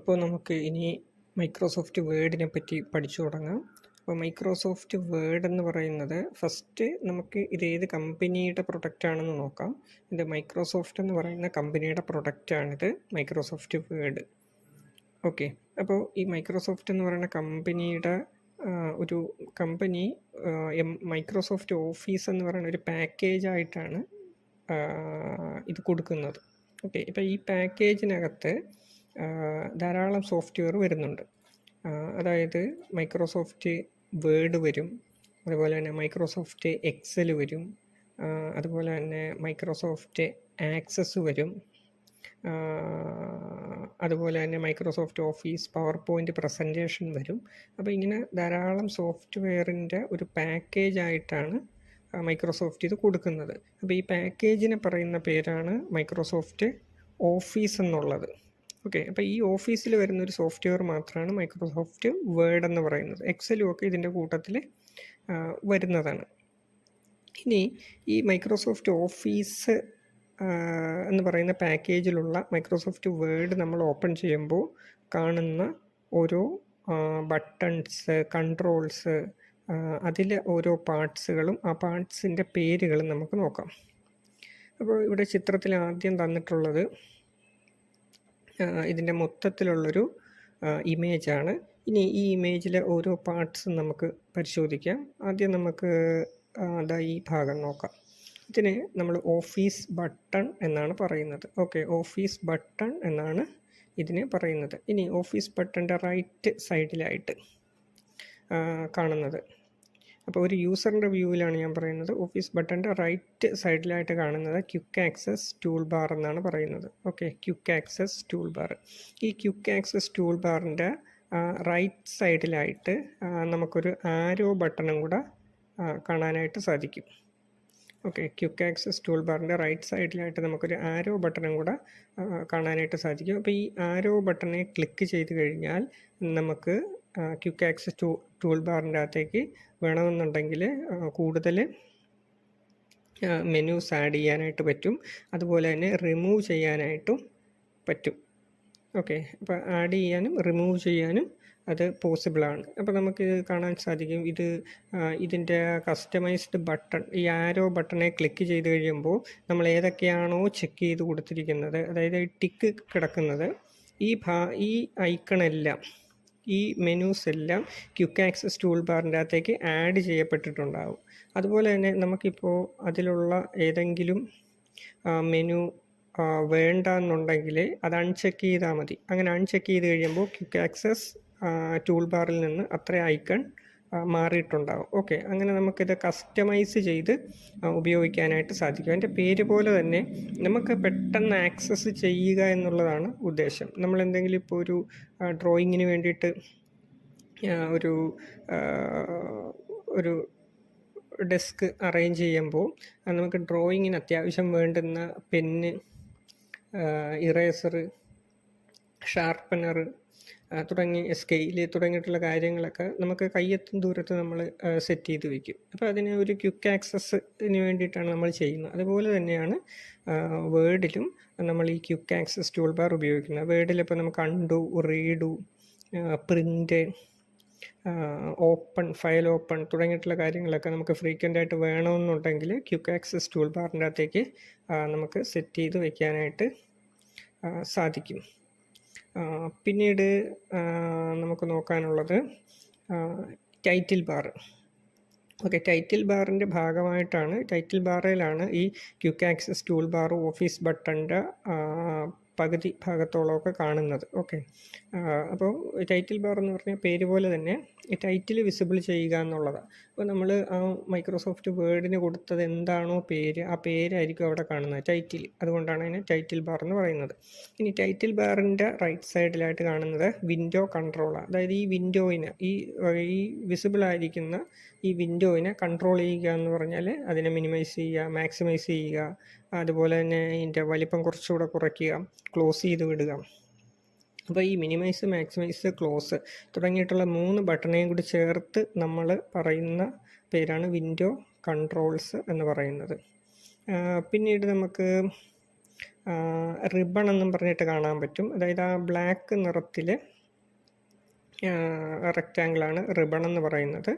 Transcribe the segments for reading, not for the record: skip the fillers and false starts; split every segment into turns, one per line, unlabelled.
അപ്പോൾ നമുക്ക് ഇനി മൈക്രോസോഫ്റ്റ് വേർഡിനെ പറ്റി പഠിച്ചു തുടങ്ങാം. അപ്പോൾ മൈക്രോസോഫ്റ്റ് വേർഡ് എന്ന് പറയുന്നത് ഫസ്റ്റ് നമുക്ക് ഇത് ഏത് കമ്പനിയുടെ പ്രൊഡക്റ്റ് ആണെന്ന് നോക്കാം. ഇത് മൈക്രോസോഫ്റ്റ് എന്ന് പറയുന്ന കമ്പനിയുടെ പ്രൊഡക്റ്റാണിത് മൈക്രോസോഫ്റ്റ് വേർഡ്. ഓക്കെ, അപ്പോൾ ഈ മൈക്രോസോഫ്റ്റ് എന്ന് പറയുന്ന കമ്പനിയുടെ ഒരു കമ്പനി മൈക്രോസോഫ്റ്റ് ഓഫീസ് എന്ന് പറയുന്ന ഒരു പാക്കേജായിട്ടാണ് ഇത് കൊടുക്കുന്നത്. ഓക്കെ, ഇപ്പോൾ ഈ പാക്കേജിനകത്ത് ധാരാളം സോഫ്റ്റ്വെയർ വരുന്നുണ്ട്. അതായത് മൈക്രോസോഫ്റ്റ് വേർഡ് വരും, അതുപോലെ തന്നെ മൈക്രോസോഫ്റ്റ് എക്സൽ വരും, അതുപോലെ തന്നെ മൈക്രോസോഫ്റ്റ് ആക്സസ് വരും, അതുപോലെ തന്നെ Microsoft office power point presentation വരും. അപ്പോൾ ഇങ്ങനെ ധാരാളം സോഫ്റ്റ്വെയറിൻ്റെ ഒരു പാക്കേജായിട്ടാണ് മൈക്രോസോഫ്റ്റ് ഇത് കൊടുക്കുന്നത്. അപ്പോൾ ഈ പാക്കേജിനെ പറയുന്ന പേരാണ് മൈക്രോസോഫ്റ്റ് ഓഫീസ് എന്നുള്ളത്. ഓക്കെ, അപ്പോൾ ഈ ഓഫീസിൽ വരുന്ന ഒരു സോഫ്റ്റ്വെയർ മാത്രമാണ് മൈക്രോസോഫ്റ്റ് വേർഡ് എന്ന് പറയുന്നത്. എക്സലും ഒക്കെ ഇതിൻ്റെ കൂട്ടത്തിൽ വരുന്നതാണ്. ഇനി ഈ മൈക്രോസോഫ്റ്റ് ഓഫീസ് എന്ന് പറയുന്ന പാക്കേജിലുള്ള മൈക്രോസോഫ്റ്റ് വേർഡ് നമ്മൾ ഓപ്പൺ ചെയ്യുമ്പോൾ കാണുന്ന ഓരോ ബട്ടൺസ്, കൺട്രോൾസ്, അതിലെ ഓരോ പാർട്സുകളും ആ പാർട്സിൻ്റെ പേരുകളും നമുക്ക് നോക്കാം. അപ്പോൾ ഇവിടെ ചിത്രത്തിൽ ആദ്യം തന്നിട്ടുള്ളത് ഇതിൻ്റെ മൊത്തത്തിലുള്ളൊരു ഇമേജാണ്. ഇനി ഈ ഇമേജിലെ ഓരോ പാർട്സും നമുക്ക് പരിശോധിക്കാം. ആദ്യം നമുക്ക് ഈ ഭാഗം നോക്കാം. ഇതിന് നമ്മൾ ഓഫീസ് ബട്ടൺ എന്നാണ് പറയുന്നത്. ഓക്കെ, ഓഫീസ് ബട്ടൺ എന്നാണ് ഇതിനെ പറയുന്നത്. ഇനി ഓഫീസ് ബട്ടൻ്റെ റൈറ്റ് സൈഡിലായിട്ട് കാണുന്നത്, അപ്പോൾ ഒരു യൂസറിൻ്റെ വ്യൂവിലാണ് ഞാൻ പറയുന്നത്. ഓഫീസ് ബട്ടൻ്റെ റൈറ്റ് സൈഡിലായിട്ട് കാണുന്നത് ക്വിക്ക് ആക്സസ് ടൂൾ ബാർ എന്നാണ് പറയുന്നത്. Okay, quick access tool bar. ഈ ക്വിക്ക് ആക്സസ് ടൂൾ ബാറിൻ്റെ റൈറ്റ് സൈഡിലായിട്ട് നമുക്കൊരു ആരോ ബട്ടണും കൂടെ കാണാനായിട്ട് സാധിക്കും. ഓക്കെ, ക്വിക്ക് ആക്സസ് ടൂൾ ബാറിൻ്റെ റൈറ്റ് സൈഡിലായിട്ട് നമുക്കൊരു ആരോ ബട്ടണും കൂടെ കാണാനായിട്ട് സാധിക്കും. അപ്പോൾ ഈ ആരോ ബട്ടണെ ക്ലിക്ക് ചെയ്ത് കഴിഞ്ഞാൽ നമുക്ക് ക്വിക്ക് ആക്സസ് ടൂൾ ബാറിൻ്റെ അകത്തേക്ക് വേണമെന്നുണ്ടെങ്കിൽ കൂടുതൽ മെനൂസ് ആഡ് ചെയ്യാനായിട്ട് പറ്റും, അതുപോലെ തന്നെ റിമൂവ് ചെയ്യാനായിട്ടും പറ്റും. ഓക്കെ, അപ്പോൾ ആഡ് ചെയ്യാനും റിമൂവ് ചെയ്യാനും അത് പോസിബിളാണ്. അപ്പോൾ നമുക്ക് കാണാൻ സാധിക്കും ഇതിൻ്റെ കസ്റ്റമൈസ്ഡ് ബട്ടൺ, ഈ ആരോ ബട്ടണെ ക്ലിക്ക് ചെയ്ത് കഴിയുമ്പോൾ നമ്മൾ ഏതൊക്കെയാണോ ചെക്ക് ചെയ്ത് കൊടുത്തിരിക്കുന്നത്, അതായത് ടിക്ക് കിടക്കുന്നത്, ഈ ഐക്കണെല്ലാം, ഈ മെനൂസ് എല്ലാം ക്വിക്ക് ആക്സസ് ടൂൾ ബാറിൻ്റെ അകത്തേക്ക് ആഡ് ചെയ്യപ്പെട്ടിട്ടുണ്ടാകും. അതുപോലെ തന്നെ നമുക്കിപ്പോൾ അതിലുള്ള ഏതെങ്കിലും മെനു വേണ്ട എന്നുണ്ടെങ്കിൽ അത് അൺചെക്ക് ചെയ്താൽ മതി. അങ്ങനെ അൺചെക്ക് ചെയ്ത് കഴിയുമ്പോൾ ക്വിക്ക് ആക്സസ് ടൂൾ ബാറിൽ നിന്ന് അത്ര ഐക്കൺ മാറിയിട്ടുണ്ടാകും. ഓക്കെ, അങ്ങനെ നമുക്കിത് കസ്റ്റമൈസ് ചെയ്ത് ഉപയോഗിക്കാനായിട്ട് സാധിക്കും. അതിൻ്റെ പേര് പോലെ തന്നെ നമുക്ക് പെട്ടെന്ന് ആക്സസ് ചെയ്യുക എന്നുള്ളതാണ് ഉദ്ദേശം. നമ്മൾ എന്തെങ്കിലും ഇപ്പോൾ ഒരു ഡ്രോയിങ്ങിന് വേണ്ടിയിട്ട് ഒരു ഡെസ്ക് അറേഞ്ച് ചെയ്യുമ്പോൾ നമുക്ക് ഡ്രോയിങ്ങിന് അത്യാവശ്യം വേണ്ടുന്ന പെന്ന്, ഇറേസർ, ഷാർപ്പനർ തുടങ്ങിയ സ്കെയിൽ തുടങ്ങിയിട്ടുള്ള കാര്യങ്ങളൊക്കെ നമുക്ക് കയ്യെത്തും ദൂരത്ത് നമ്മൾ സെറ്റ് ചെയ്ത് വയ്ക്കും. അപ്പോൾ അതിന് ഒരു ക്വിക്ക് ആക്സസിന് വേണ്ടിയിട്ടാണ് നമ്മൾ ചെയ്യുന്നത്. അതുപോലെ തന്നെയാണ് വേർഡിലും നമ്മൾ ഈ ക്വിക്ക് ആക്സസ് ടൂൾ ബാർ ഉപയോഗിക്കുന്നത്. വേർഡിലിപ്പോൾ നമുക്ക് undo, redo, print, open, file open തുടങ്ങിയിട്ടുള്ള കാര്യങ്ങളൊക്കെ നമുക്ക് ഫ്രീക്വൻ്റ് ആയിട്ട് വേണമെന്നുണ്ടെങ്കിൽ ക്വിക്ക് ആക്സസ് ടൂൾ ബാറിൻ്റെ അകത്തേക്ക് നമുക്ക് സെറ്റ് ചെയ്ത് വയ്ക്കാനായിട്ട് സാധിക്കും. പിന്നീട് നമുക്ക് നോക്കാനുള്ളത് ടൈറ്റിൽ ബാർ. ഓക്കെ, ടൈറ്റിൽ ബാറിൻ്റെ ഭാഗമായിട്ടാണ്, ടൈറ്റിൽ ബാറിലാണ് ഈ quick access tool bar office ബട്ടൻ്റെ പകുതി ഭാഗത്തോളമൊക്കെ കാണുന്നത്. ഓക്കെ, അപ്പോൾ ടൈറ്റിൽ ബാർ എന്ന് പറഞ്ഞാൽ പേര് പോലെ തന്നെ ഈ ടൈറ്റിൽ വിസിബിൾ ചെയ്യുക എന്നുള്ളതാണ്. അപ്പോൾ നമ്മൾ ആ മൈക്രോസോഫ്റ്റ് വേർഡിന് കൊടുത്തത് എന്താണോ പേര്, ആ പേരായിരിക്കും അവിടെ കാണുന്നത്, ടൈറ്റിൽ. അതുകൊണ്ടാണ് അതിന് ടൈറ്റിൽ ബാർ എന്ന് പറയുന്നത്. ഇനി ടൈറ്റിൽ ബാറിൻ്റെ റൈറ്റ് സൈഡിലായിട്ട് കാണുന്നത് വിൻഡോ കൺട്രോളാണ്. അതായത് ഈ വിൻഡോയിനെ, ഈ വിസിബിൾ ആയിരിക്കുന്ന ഈ വിൻഡോയിനെ കൺട്രോൾ ചെയ്യുക എന്ന് പറഞ്ഞാൽ അതിനെ മിനിമൈസ് ചെയ്യുക, മാക്സിമൈസ് ചെയ്യുക, അതുപോലെ തന്നെ ഇതിൻ്റെ വലിപ്പം കുറച്ചുകൂടെ കുറയ്ക്കുക, ക്ലോസ് ചെയ്ത് വിടുക. അപ്പോൾ ഈ മിനിമൈസ്, മാക്സിമൈസ്, ക്ലോസ് തുടങ്ങിയിട്ടുള്ള 3 ബട്ടണേയും കൂടി ചേർത്ത് നമ്മൾ പറയുന്ന പേരാണ് വിൻഡോ കൺട്രോൾസ് എന്ന് പറയുന്നത്. പിന്നീട് നമുക്ക് റിബൺ എന്നും പറഞ്ഞിട്ട് കാണാൻ പറ്റും. അതായത് ആ ബ്ലാക്ക് നിറത്തിൽ റെക്റ്റാങ്കിളാണ് റിബൺ എന്ന് പറയുന്നത്.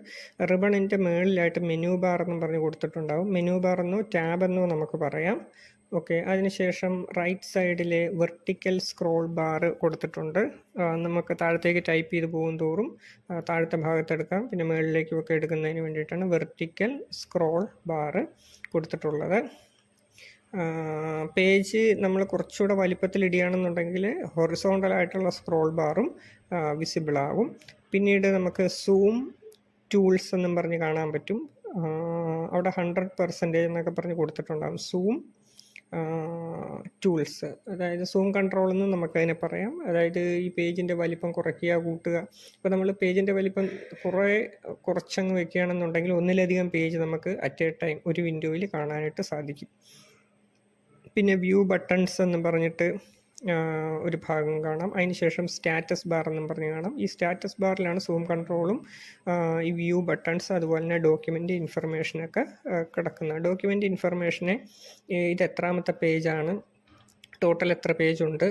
റിബണിൻ്റെ മുകളിലായിട്ട് മെനു ബാർ എന്നും പറഞ്ഞ് കൊടുത്തിട്ടുണ്ടാവും. മെനു ബാർ എന്നോ ടാബ് എന്നോ നമുക്ക് പറയാം. ഓക്കെ, അതിനുശേഷം റൈറ്റ് സൈഡിൽ വെർട്ടിക്കൽ സ്ക്രോൾ ബാർ കൊടുത്തിട്ടുണ്ട്. നമുക്ക് താഴത്തേക്ക് ടൈപ്പ് ചെയ്ത് പോകും തോറും താഴത്തെ ഭാഗത്തെടുക്കാം, പിന്നെ മുകളിലേക്കും ഒക്കെ എടുക്കുന്നതിന് വേണ്ടിയിട്ടാണ് വെർട്ടിക്കൽ സ്ക്രോൾ ബാർ കൊടുത്തിട്ടുള്ളത്. പേജ് നമ്മൾ കുറച്ചുകൂടെ വലിപ്പത്തിൽ ഇടുകയാണെന്നുണ്ടെങ്കിൽ ഹൊറിസോണ്ടലായിട്ടുള്ള സ്ക്രോൾ ബാറും വിസിബിൾ ആവും. പിന്നീട് നമുക്ക് സൂം ടൂൾസ് എന്നും പറഞ്ഞ് കാണാൻ പറ്റും. അവിടെ 100% എന്നൊക്കെ പറഞ്ഞ് കൊടുത്തിട്ടുണ്ടാകും. സൂം ടൂൾസ്, അതായത് സൂം കൺട്രോൾ എന്നും നമുക്കതിനെ പറയാം. അതായത് ഈ പേജിൻ്റെ വലിപ്പം കുറയ്ക്കുക, കൂട്ടുക. ഇപ്പോൾ നമ്മൾ പേജിൻ്റെ വലിപ്പം കുറച്ചങ്ങ് വെക്കുകയാണെന്നുണ്ടെങ്കിൽ ഒന്നിലധികം പേജ് നമുക്ക് അറ്റ് എ ടൈം ഒരു വിൻഡോയിൽ കാണാനായിട്ട് സാധിക്കും. പിന്നെ വ്യൂ ബട്ടൺസ് എന്ന് പറഞ്ഞിട്ട് ഒരു ഭാഗം കാണാം. അതിനുശേഷം സ്റ്റാറ്റസ് ബാർ എന്നും പറഞ്ഞ് കാണാം. ഈ സ്റ്റാറ്റസ് ബാറിലാണ് സൂം കൺട്രോളും ഈ വ്യൂ ബട്ടൺസ് അതുപോലെ തന്നെ ഡോക്യുമെൻ്റ് ഇൻഫർമേഷനൊക്കെ കിടക്കുന്നത്. ഡോക്യുമെൻ്റ് ഇൻഫർമേഷനെ ഇത് എത്രാമത്തെ പേജാണ്, ടോട്ടൽ എത്ര പേജുണ്ട്,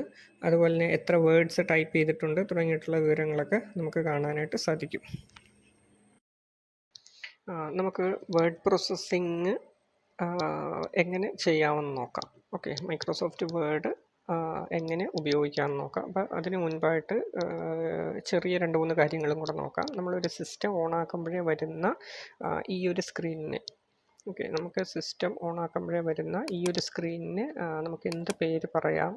അതുപോലെ തന്നെ എത്ര വേർഡ്സ് ടൈപ്പ് ചെയ്തിട്ടുണ്ട് തുടങ്ങിയിട്ടുള്ള വിവരങ്ങളൊക്കെ നമുക്ക് കാണാനായിട്ട് സാധിക്കും. നമുക്ക് വേർഡ് പ്രോസസ്സിങ് എങ്ങനെ ചെയ്യാമെന്ന് നോക്കാം. ഓക്കെ, മൈക്രോസോഫ്റ്റ് വേർഡ് എങ്ങനെ ഉപയോഗിക്കാമെന്ന് നോക്കാം. അപ്പോൾ അതിന് മുൻപായിട്ട് ചെറിയ 2-3 കാര്യങ്ങളും കൂടെ നോക്കാം. നമ്മളൊരു സിസ്റ്റം ഓണാക്കുമ്പോഴേ വരുന്ന ഈ ഒരു സ്ക്രീനിന്, ഓക്കെ, നമുക്ക് സിസ്റ്റം ഓണാക്കുമ്പോഴേ വരുന്ന ഈ ഒരു സ്ക്രീനിന് നമുക്ക് എന്ത് പേര് പറയാം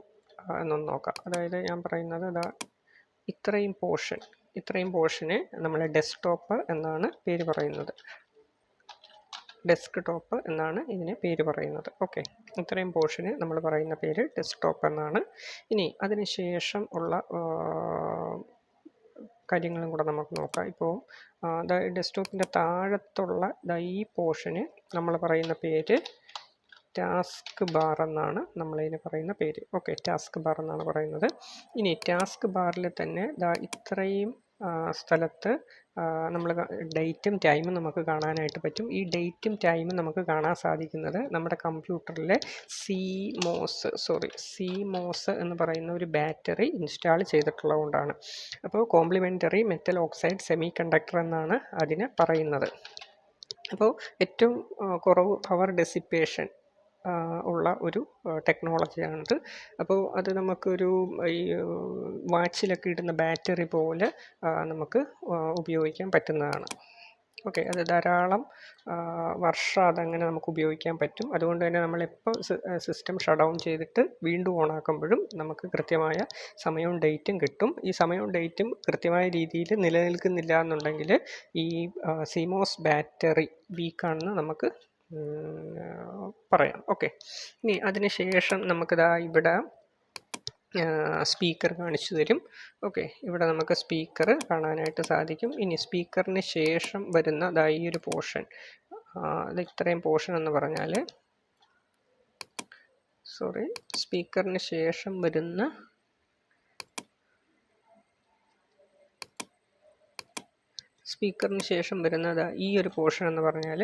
എന്നൊന്ന് നോക്കാം. അതായത് ഞാൻ പറയുന്നത് ഇത്രയും പോർഷന് നമ്മൾ ഡെസ്ക്ടോപ്പ് എന്നാണ് പേര് പറയുന്നത്. ഡെസ്ക്ടോപ്പ് എന്നാണ് ഇതിന് പേര് പറയുന്നത്. ഓക്കെ, ഇത്രയും പോർഷന് നമ്മൾ പറയുന്ന പേര് ഡെസ്ക്ടോപ്പ് എന്നാണ്. ഇനി അതിന് ശേഷം ഉള്ള കാര്യങ്ങളും കൂടെ നമുക്ക് നോക്കാം. ഇപ്പോൾ ഡെസ്ക്ടോപ്പിൻ്റെ താഴത്തുള്ള ഈ പോർഷന് നമ്മൾ പറയുന്ന പേര് ടാസ്ക് ബാർ എന്നാണ് നമ്മളതിന് പറയുന്ന പേര്. ഓക്കെ, ടാസ്ക് ബാർ എന്നാണ് പറയുന്നത്. ഇനി ടാസ്ക് ബാറിൽ തന്നെ ഇത്രയും സ്ഥലത്ത് നമ്മൾ ഡേറ്റും ടൈമും നമുക്ക് കാണാനായിട്ട് പറ്റും. ഈ ഡേറ്റും ടൈമും നമുക്ക് കാണാൻ സാധിക്കുന്നത് നമ്മുടെ കമ്പ്യൂട്ടറിലെ CMOS എന്ന് പറയുന്ന ഒരു ബാറ്ററി ഇൻസ്റ്റാൾ ചെയ്തിട്ടുള്ളതുകൊണ്ടാണ്. അപ്പോൾ complementary metal oxide semiconductor എന്നാണ് അതിന് പറയുന്നത്. അപ്പോൾ ഏറ്റവും കുറവ് പവർ ഡെസിപ്പേഷൻ ഉള്ള ഒരു ടെക്നോളജിയാണിത്. അപ്പോൾ അത് നമുക്കൊരു ഈ വാച്ചിലൊക്കെ ഇടുന്ന ബാറ്ററി പോലെ നമുക്ക് ഉപയോഗിക്കാൻ പറ്റുന്നതാണ്. ഓക്കെ, അത് ധാരാളം വർഷം അതങ്ങനെ നമുക്ക് ഉപയോഗിക്കാൻ പറ്റും. അതുകൊണ്ട് തന്നെ നമ്മളെപ്പോൾ സിസ്റ്റം ഷട്ട് ഡൗൺ ചെയ്തിട്ട് വീണ്ടും ഓണാക്കുമ്പോഴും നമുക്ക് കൃത്യമായ സമയവും ഡേറ്റും കിട്ടും. ഈ സമയവും ഡേറ്റും കൃത്യമായ രീതിയിൽ നിലനിൽക്കുന്നില്ല എന്നുണ്ടെങ്കിൽ ഈ CMOS ബാറ്ററി വീക്കാണെന്ന് നമുക്ക് പറയാം. ഓക്കെ, ഇനി അതിന് ശേഷം നമുക്കിതാ ഇവിടെ സ്പീക്കർ കാണിച്ചു തരും. ഓക്കെ, ഇവിടെ നമുക്ക് സ്പീക്കർ കാണാനായിട്ട് സാധിക്കും. ഇനി സ്പീക്കറിന് ശേഷം വരുന്ന ഈ ഒരു പോർഷൻ, അത് ഇത്രയും പോർഷൻ എന്ന് പറഞ്ഞാൽ സ്പീക്കറിന് ശേഷം വരുന്ന ഈ ഒരു പോർഷൻ എന്ന് പറഞ്ഞാൽ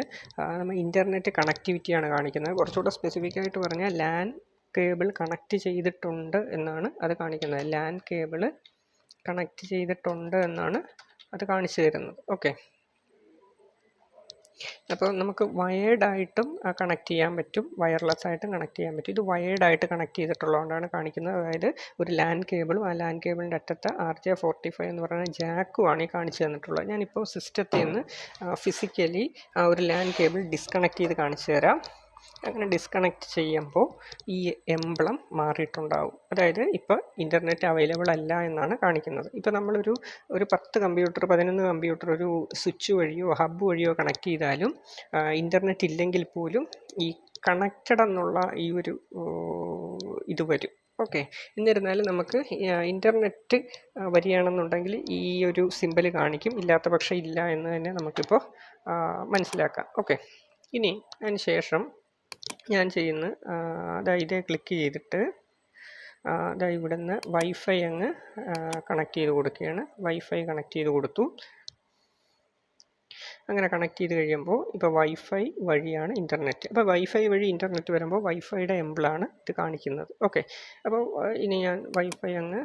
നമ്മൾ ഇൻ്റർനെറ്റ് കണക്ടിവിറ്റിയാണ് കാണിക്കുന്നത്. കുറച്ചുകൂടെ സ്പെസിഫിക് ആയിട്ട് പറഞ്ഞാൽ LAN കേബിൾ കണക്ട് ചെയ്തിട്ടുണ്ട് എന്നാണ് അത് കാണിക്കുന്നത്. LAN കേബിൾ കണക്ട് ചെയ്തിട്ടുണ്ട് എന്നാണ് അത് കാണിച്ചു തരുന്നത്. ഓക്കെ, അപ്പോൾ നമുക്ക് വയേർഡായിട്ടും കണക്ട് ചെയ്യാൻ പറ്റും, വയർലെസ് ആയിട്ടും കണക്ട് ചെയ്യാൻ പറ്റും. ഇത് വയേർഡായിട്ട് കണക്ട് ചെയ്തിട്ടുള്ളതുകൊണ്ടാണ് കാണിക്കുന്നത്. അതായത് ഒരു LAN കേബിളും ആ LAN കേബിളിൻ്റെ അറ്റത്ത് RJ45 എന്ന് പറയുന്ന ജാക്കുമാണ് ഈ കാണിച്ചു തന്നിട്ടുള്ളത്. ഞാനിപ്പോൾ സിസ്റ്റത്തിൽ നിന്ന് ഫിസിക്കലി ഒരു LAN കേബിൾ ഡിസ്കണക്ട് ചെയ്ത് കാണിച്ചു തരാം. അങ്ങനെ ഡിസ്കണക്ട് ചെയ്യുമ്പോൾ ഈ എംബ്ലം മാറിയിട്ടുണ്ടാവും. അതായത് ഇപ്പോൾ ഇൻ്റർനെറ്റ് അവൈലബിൾ അല്ല എന്നാണ് കാണിക്കുന്നത്. ഇപ്പോൾ നമ്മളൊരു 10 കമ്പ്യൂട്ടർ 11 കമ്പ്യൂട്ടർ ഒരു സ്വിച്ച് വഴിയോ ഹബ്ബ് വഴിയോ കണക്ട് ചെയ്താലും ഇൻ്റർനെറ്റ് ഇല്ലെങ്കിൽ പോലും ഈ കണക്റ്റഡ് എന്നുള്ള ഈ ഒരു ഇത് വരും. ഓക്കെ, എന്നിരുന്നാലും നമുക്ക് ഇൻ്റർനെറ്റ് വരികയാണെന്നുണ്ടെങ്കിൽ ഈ ഒരു സിമ്പൽ കാണിക്കും, ഇല്ലാത്ത പക്ഷം ഇല്ല എന്ന് തന്നെ നമുക്കിപ്പോൾ മനസ്സിലാക്കാം. ഓക്കെ, ഇനി അതിന് ശേഷം ഞാൻ ചെയ്യുന്ന ഇതേ ക്ലിക്ക് ചെയ്തിട്ട് ഇവിടെ നിന്ന് വൈഫൈ അങ്ങ് കണക്ട് ചെയ്ത് കൊടുക്കുകയാണ്. വൈഫൈ കണക്ട് ചെയ്ത് കൊടുത്തു. അങ്ങനെ കണക്ട് ചെയ്ത് കഴിയുമ്പോൾ ഇപ്പോൾ വൈഫൈ വഴിയാണ് ഇൻ്റർനെറ്റ്. അപ്പോൾ വൈഫൈ വഴി ഇൻ്റർനെറ്റ് വരുമ്പോൾ വൈഫൈയുടെ എംബിളാണ് ഇത് കാണിക്കുന്നത്. ഓക്കെ, അപ്പോൾ ഇനി ഞാൻ വൈഫൈ അങ്ങ്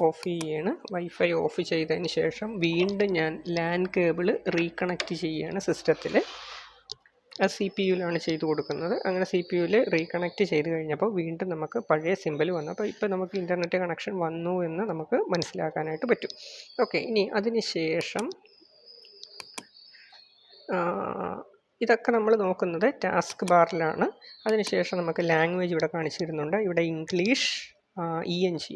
ഓഫ് ചെയ്യാണ്. വൈഫൈ ഓഫ് ചെയ്തതിന് ശേഷം വീണ്ടും ഞാൻ ലാൻ കേബിൾ റീകണക്ട് ചെയ്യുകയാണ് സിസ്റ്റത്തിൽ. അത് സി പി യുവിലാണ് ചെയ്ത് കൊടുക്കുന്നത്. അങ്ങനെ സി പി യുവിൽ റീകണക്ട് ചെയ്ത് കഴിഞ്ഞപ്പോൾ വീണ്ടും നമുക്ക് പഴയ സിമ്പിൾ വന്നു. അപ്പോൾ ഇപ്പോൾ നമുക്ക് ഇൻ്റർനെറ്റ് കണക്ഷൻ വന്നു എന്ന് നമുക്ക് മനസ്സിലാക്കാനായിട്ട് പറ്റും. ഓക്കെ, ഇനി അതിന് ശേഷം ഇതൊക്കെ നമ്മൾ നോക്കുന്നത് ടാസ്ക് ബാറിലാണ്. അതിനുശേഷം നമുക്ക് ലാംഗ്വേജ് ഇവിടെ കാണിച്ചു തരുന്നുണ്ട്. ഇവിടെ ഇംഗ്ലീഷ്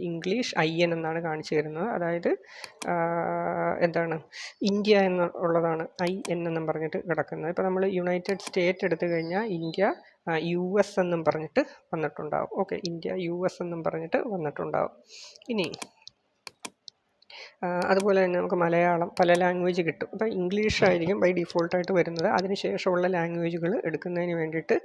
ഇംഗ്ലീഷ് IN എന്നാണ് കാണിച്ചു തരുന്നത്. അതായത് എന്താണ് ഇന്ത്യ എന്നുള്ളതാണ് IN എന്നും പറഞ്ഞിട്ട് കിടക്കുന്നത്. ഇപ്പോൾ നമ്മൾ യുണൈറ്റഡ് സ്റ്റേറ്റ് എടുത്തു കഴിഞ്ഞാൽ ഇന്ത്യ US എന്നും പറഞ്ഞിട്ട് വന്നിട്ടുണ്ടാവും. ഓക്കെ, ഇന്ത്യ US എന്നും പറഞ്ഞിട്ട് വന്നിട്ടുണ്ടാവും. ഇനി അതുപോലെ തന്നെ നമുക്ക് മലയാളം പല ലാംഗ്വേജ് കിട്ടും. അപ്പോൾ ഇംഗ്ലീഷ് ആയിരിക്കും ബൈ ഡിഫോൾട്ടായിട്ട് വരുന്നത്. അതിനുശേഷമുള്ള ലാംഗ്വേജുകൾ എടുക്കുന്നതിന് വേണ്ടിയിട്ട്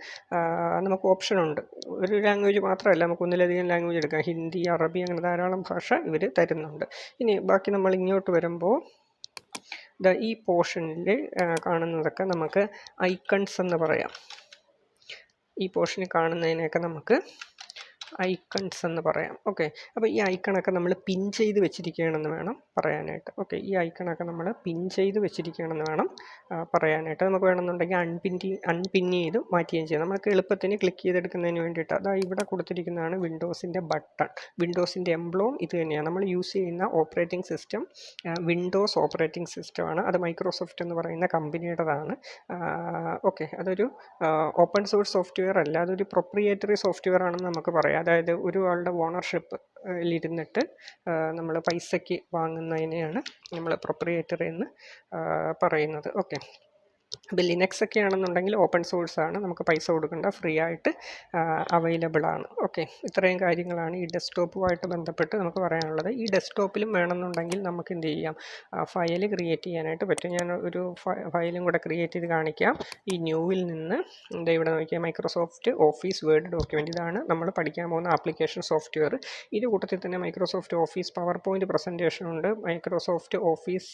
നമുക്ക് ഓപ്ഷനുണ്ട്. ഒരു ലാംഗ്വേജ് മാത്രമല്ല, നമുക്ക് ഒന്നിലധികം ലാംഗ്വേജ് എടുക്കാം. ഹിന്ദി, അറബി, അങ്ങനെ ധാരാളം ഭാഷ ഇവർ തരുന്നുണ്ട്. ഇനി ബാക്കി നമ്മൾ ഇങ്ങോട്ട് വരുമ്പോൾ ഈ പോർഷനിൽ കാണുന്നതൊക്കെ നമുക്ക് ഐക്കൺസ് എന്ന് പറയാം. ഈ പോർഷനിൽ കാണുന്നതിനെയൊക്കെ നമുക്ക് ഐക്കൺസ് എന്ന് പറയാം. ഓക്കെ, അപ്പോൾ ഈ ഐക്കണൊക്കെ നമ്മൾ പിൻ ചെയ്ത് വെച്ചിരിക്കുകയാണെന്ന് വേണം പറയാനായിട്ട്. ഓക്കെ, ഈ ഐക്കണൊക്കെ നമ്മൾ പിൻ ചെയ്ത് വെച്ചിരിക്കുകയാണെന്ന് വേണം പറയാനായിട്ട്. നമുക്ക് വേണമെന്നുണ്ടെങ്കിൽ അൺപിൻ ചെയ്ത് മാറ്റുകയും ചെയ്യാം. നമുക്ക് എളുപ്പത്തിന് ക്ലിക്ക് ചെയ്തെടുക്കുന്നതിന് വേണ്ടിയിട്ട്. അതായത് ഇവിടെ കൊടുത്തിരിക്കുന്നതാണ് വിൻഡോസിൻ്റെ ബട്ടൺ. വിൻഡോസിൻ്റെ എംബ്ലോം ഇത് തന്നെയാണ്. നമ്മൾ യൂസ് ചെയ്യുന്ന ഓപ്പറേറ്റിംഗ് സിസ്റ്റം വിൻഡോസ് ഓപ്പറേറ്റിംഗ് സിസ്റ്റമാണ്. അത് മൈക്രോസോഫ്റ്റ് എന്ന് പറയുന്ന കമ്പനിയുടേതാണ്. ഓക്കെ, അതൊരു ഓപ്പൺ സോഴ്സ് സോഫ്റ്റ്വെയർ അല്ല, അതൊരു പ്രൊപ്രിയേറ്ററി സോഫ്റ്റ്വെയർ ആണെന്ന് നമുക്ക് പറയാം. അതായത് ഒരാളുടെ ഓണർഷിപ്പിലിരുന്നിട്ട് നമ്മൾ പൈസയ്ക്ക് വാങ്ങുന്നതിനെയാണ് നമ്മൾ പ്രൊപ്രിയേറ്ററി എന്ന് പറയുന്നത്. ഓക്കെ, ഇപ്പോൾ ലിനക്സ് ഒക്കെ ആണെന്നുണ്ടെങ്കിൽ ഓപ്പൺ സോഴ്സാണ്, നമുക്ക് പൈസ കൊടുക്കേണ്ട, ഫ്രീ ആയിട്ട് അവൈലബിൾ ആണ്. ഓക്കെ, ഇത്രയും കാര്യങ്ങളാണ് ഈ ഡെസ്ക്ടോപ്പുമായിട്ട് ബന്ധപ്പെട്ട് നമുക്ക് പറയാനുള്ളത്. ഈ ഡെസ്ക്ടോപ്പിലും വേണമെന്നുണ്ടെങ്കിൽ നമുക്ക് എന്ത് ചെയ്യാം, ഫയൽ ക്രിയേറ്റ് ചെയ്യാനായിട്ട് പറ്റും. ഞാൻ ഒരു ഫയലും കൂടെ ക്രിയേറ്റ് ചെയ്ത് കാണിക്കാം. ഈ ന്യൂവിൽ നിന്ന് ഇവിടെ നോക്കിയാൽ മൈക്രോസോഫ്റ്റ് ഓഫീസ് വേർഡ് ഡോക്യുമെൻറ്റ്, ഇതാണ് നമ്മൾ പഠിക്കാൻ പോകുന്ന ആപ്ലിക്കേഷൻ സോഫ്റ്റ്വെയർ. ഇത് കൂട്ടത്തിൽ തന്നെ Microsoft office power point presentation ഉണ്ട്, മൈക്രോസോഫ്റ്റ് ഓഫീസ്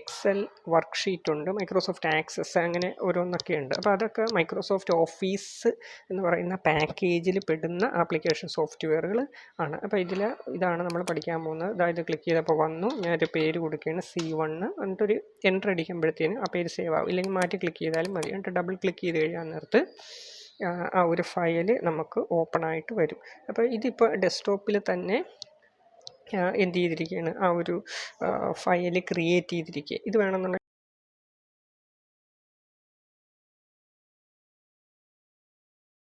എക്സൽ വർക്ക്ഷീറ്റ് ഉണ്ട്, മൈക്രോസോഫ്റ്റ് ആക്സസ്, അങ്ങനെ ഓരോന്നൊക്കെ ഉണ്ട്. അപ്പോൾ അതൊക്കെ മൈക്രോസോഫ്റ്റ് ഓഫീസ് എന്ന് പറയുന്ന പാക്കേജിൽ പെടുന്ന ആപ്ലിക്കേഷൻ സോഫ്റ്റ്വെയറുകൾ ആണ്. അപ്പോൾ ഇതാണ് നമ്മൾ പഠിക്കാൻ പോകുന്നത്. അതായത് ക്ലിക്ക് ചെയ്തപ്പോൾ വന്നു, ഞാനൊരു പേര് കൊടുക്കുകയാണ് C1, എന്നിട്ടൊരു എൻ്റർ അടിക്കുമ്പോഴത്തേന് ആ പേര് സേവ് ആവും. ഇല്ലെങ്കിൽ മാറ്റി ക്ലിക്ക് ചെയ്താലും മതി. എന്നിട്ട് ഡബിൾ ക്ലിക്ക് ചെയ്ത് കഴിയാൻ നേരത്ത് ആ ഒരു ഫയൽ നമുക്ക് ഓപ്പൺ ആയിട്ട് വരും. അപ്പോൾ ഇതിപ്പോൾ ഡെസ്ക്ടോപ്പിൽ തന്നെ എന്ത് ചെയ്തിരിക്കുകയാണ്, ആ ഒരു ഫയൽ ക്രിയേറ്റ് ചെയ്തിരിക്കുക. ഇത് വേണമെന്നുണ്ടെങ്കിൽ